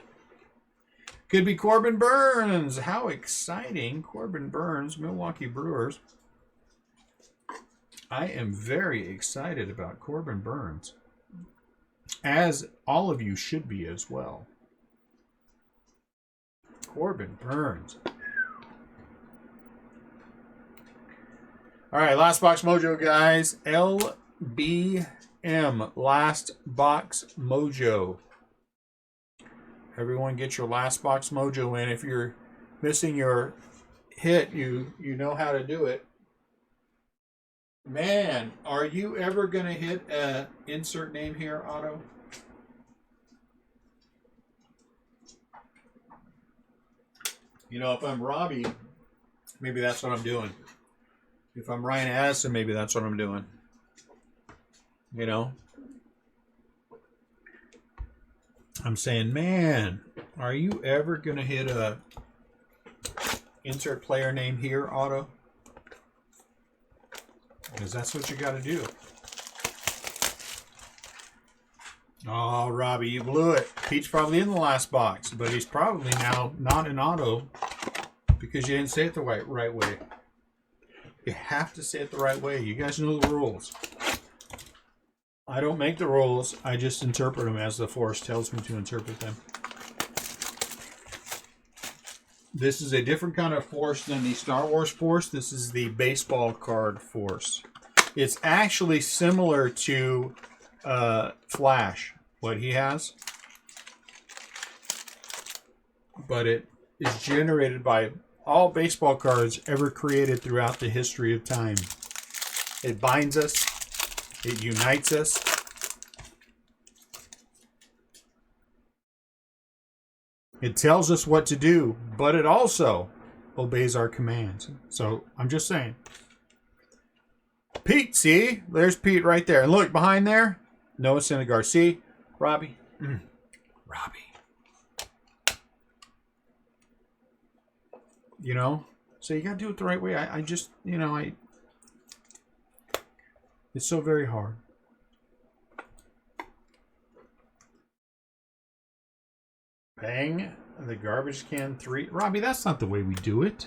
A: Could be Corbin Burns. How exciting. Corbin Burns, Milwaukee Brewers. I am very excited about Corbin Burns. As all of you should be as well. Corbin Burns. All right, last box mojo, guys. LBM, last box mojo. Everyone get your last box mojo in. If you're missing your hit, you know how to do it. Man, are you ever going to hit a insert name here, Otto? If I'm Robbie, maybe that's what I'm doing. If I'm Ryan Addison, maybe that's what I'm doing. I'm saying, man, are you ever going to hit a insert player name here, Otto? Because that's what you got to do. Oh, Robbie, you blew it. Pete's probably in the last box, but he's probably now not in auto because you didn't say it the right way. You have to say it the right way. You guys know the rules. I don't make the rules. I just interpret them as the Force tells me to interpret them. This is a different kind of Force than the Star Wars Force. This is the baseball card Force. It's actually similar to Flash, what he has. But it is generated by all baseball cards ever created throughout the history of time. It binds us. It unites us. It tells us what to do, but it also obeys our commands. So I'm just saying. Pete, see? There's Pete right there. And look, behind there, Noah Syndergaard. See? Robbie. Robbie. You know? So you got to do it the right way. I just, you know, it's so very hard. Bang the garbage can 3. Robbie, that's not the way we do it.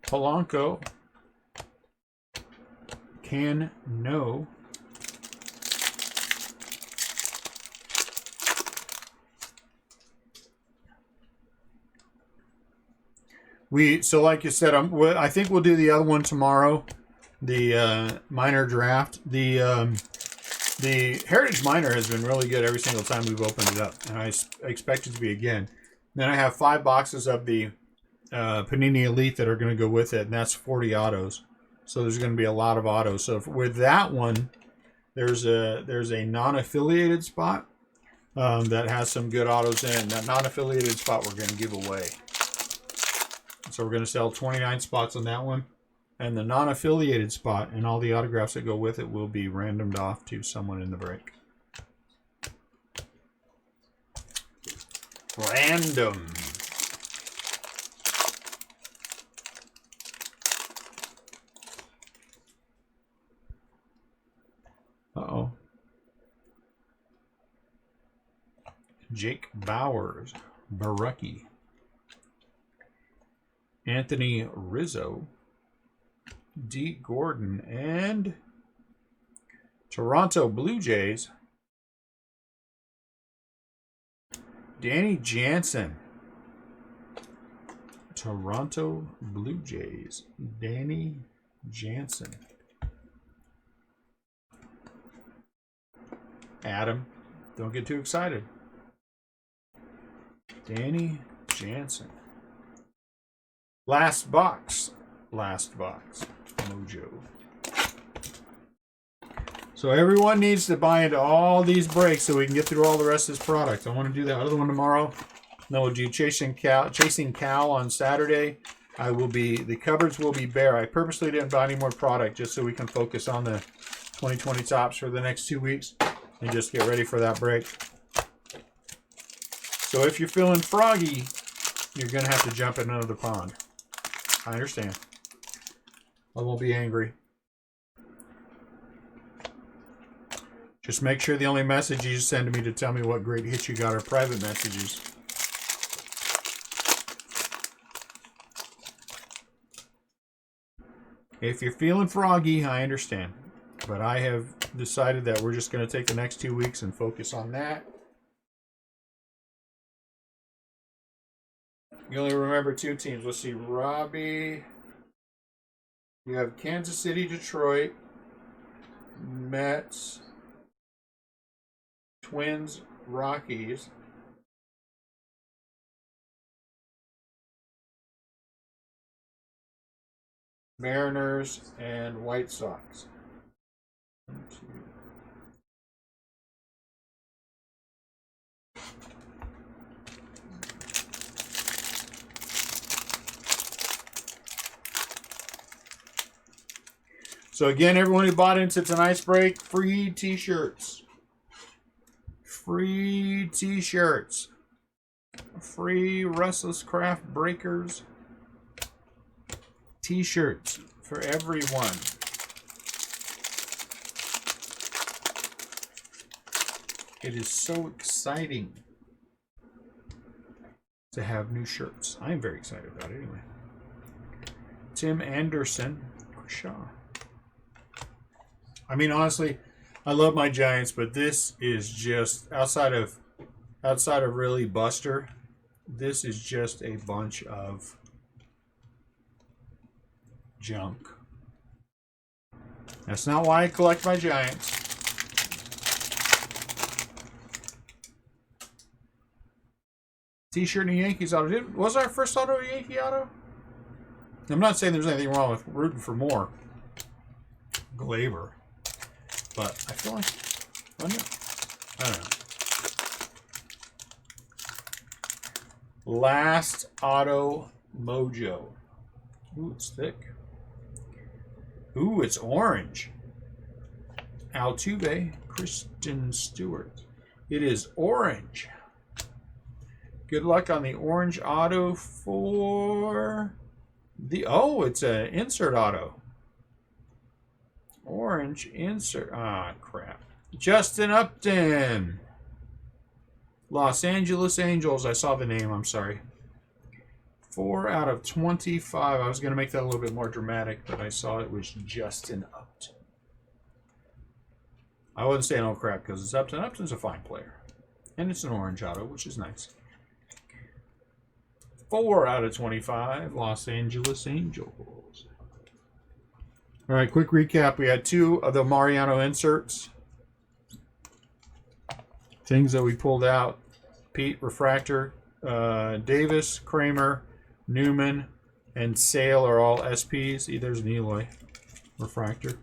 A: Polanco. Can no. So like you said, I think we'll do the other one tomorrow, the minor draft. The Heritage Minor has been really good every single time we've opened it up, and I expect it to be again. Then I have 5 boxes of the Panini Elite that are going to go with it, and that's 40 autos. So there's going to be a lot of autos. So with that one, there's a non-affiliated spot that has some good autos in. That non-affiliated spot we're going to give away. So we're going to sell 29 spots on that one. And the non-affiliated spot and all the autographs that go with it will be randomed off to someone in the break. Random. Uh-oh. Jake Bowers. Barucki. Anthony Rizzo. D. Gordon. And Toronto Blue Jays. Danny Jansen. Toronto Blue Jays. Danny Jansen. Adam, don't get too excited. Danny Jansen. Last box. Mojo. So everyone needs to buy into all these breaks so we can get through all the rest of this product. I want to do that other one tomorrow. Then we'll do Chasing Cal on Saturday. The cupboards will be bare. I purposely didn't buy any more product just so we can focus on the 2020 tops for the next 2 weeks and just get ready for that break. So if you're feeling froggy, you're going to have to jump in another pond. I understand. I won't be angry. Just make sure the only message you send to me to tell me what great hits you got are private messages. If you're feeling froggy, I understand. But I have decided that we're just going to take the next 2 weeks and focus on that. You only remember 2 teams. Let's see, Robbie. You have Kansas City, Detroit, Mets, Twins, Rockies. Mariners, and White Sox. 1, 2. So again, everyone who bought into tonight's break, free t-shirts. free t-shirts, free Restlesscraft Breakers t-shirts for everyone. It is so exciting to have new shirts. I'm very excited about it anyway. Tim Anderson. Shaw. I mean, honestly, I love my Giants, but this is just outside of really Buster, this is just a bunch of junk. That's not why I collect my Giants. T-shirt and a Yankees auto. Was our first auto a Yankee auto? I'm not saying there's anything wrong with rooting for more Glaber, but I feel like, I don't know. Last auto mojo. Ooh, it's thick. Ooh, it's orange. Altuve, Kristen Stewart. It is orange. Good luck on the orange auto for the... Oh, it's an insert auto. Orange insert. Ah, crap. Justin Upton. Los Angeles Angels. I saw the name. I'm sorry. 4 out of 25. I was going to make that a little bit more dramatic, but I saw it was Justin Upton. I wasn't saying oh crap because it's Upton. Upton's a fine player. And it's an orange auto, which is nice. 4 out of 25, Los Angeles Angels. All right, quick recap. We had 2 of the Mariano inserts. Things that we pulled out. Pete, Refractor, Davis, Kramer, Newman, and Sale are all SPs. There's an Eloy Refractor.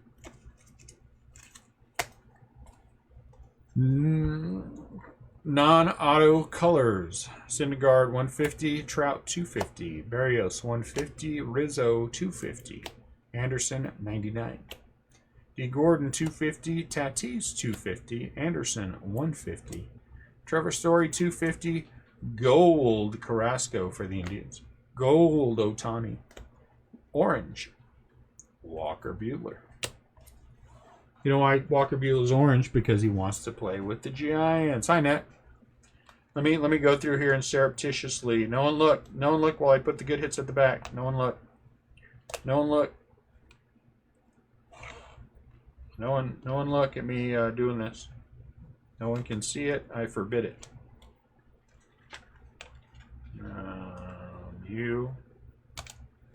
A: Non-auto colors. Syndergaard 150, Trout 250, Barrios 150, Rizzo 250, Anderson 99, D. Gordon 250, Tatis 250, Anderson 150, Trevor Story 250, gold Carrasco for the Indians, gold Ohtani, orange Walker Buehler. You know why Walker Buehler's orange? Because he wants to play with the Giants. Hi, Net. Let me go through here and surreptitiously. No one look. No one look while I put the good hits at the back. No one look. No one look. No one look at me doing this. No one can see it. I forbid it. You.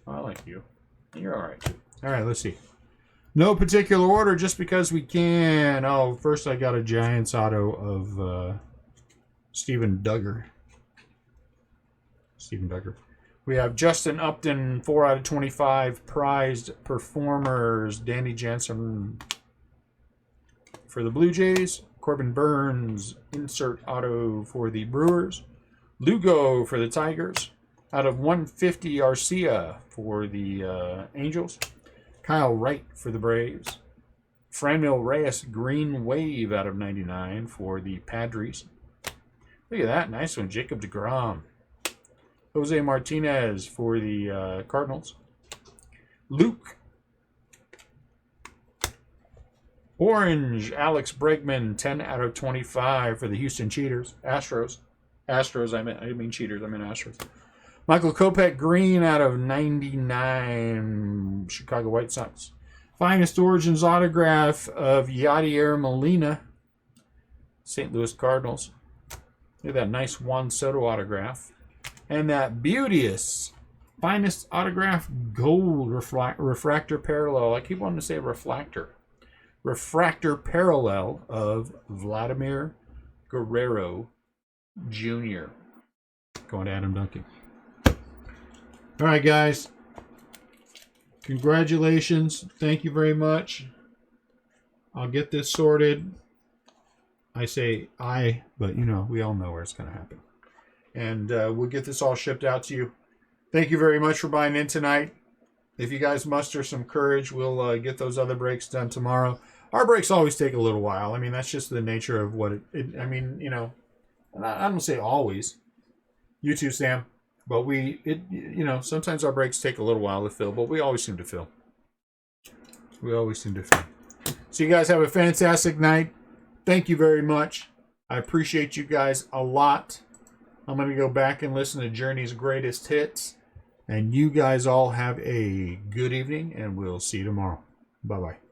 A: Oh, I like you. You're all right too. All right, let's see. No particular order, just because we can. Oh, first I got a Giants auto of Steven Duggar. We have Justin Upton, 4 out of 25, prized performers. Danny Jansen for the Blue Jays. Corbin Burns, insert auto for the Brewers. Lugo for the Tigers. Out of 150, Arcia for the Angels. Kyle Wright for the Braves. Franmil Reyes, green wave out of 99 for the Padres. Look at that. Nice one. Jacob deGrom. Jose Martinez for the Cardinals. Luke. Orange, Alex Bregman, 10 out of 25 for the Houston Astros. I mean Cheaters. I mean Astros. Michael Kopech, green out of 99, Chicago White Sox. Finest Origins autograph of Yadier Molina, St. Louis Cardinals. Look at that nice Juan Soto autograph. And that beauteous finest autograph gold refractor parallel. I keep wanting to say refractor. Refractor parallel of Vladimir Guerrero Jr. Going to Adam Duncan. All right, guys. Congratulations. Thank you very much. I'll get this sorted. I say I, but you know, we all know where it's going to happen. And we'll get this all shipped out to you. Thank you very much for buying in tonight. If you guys muster some courage, we'll get those other breaks done tomorrow.
C: Our breaks always take a little while. I mean, that's just the nature of what I mean, you know, I don't say always. You too, Sam. But you know, sometimes our breaks take a little while to fill, but we always seem to fill. We always seem to fill. So you guys have a fantastic night. Thank you very much. I appreciate you guys a lot. I'm going to go back and listen to Journey's greatest hits. And you guys all have a good evening, and we'll see you tomorrow. Bye-bye.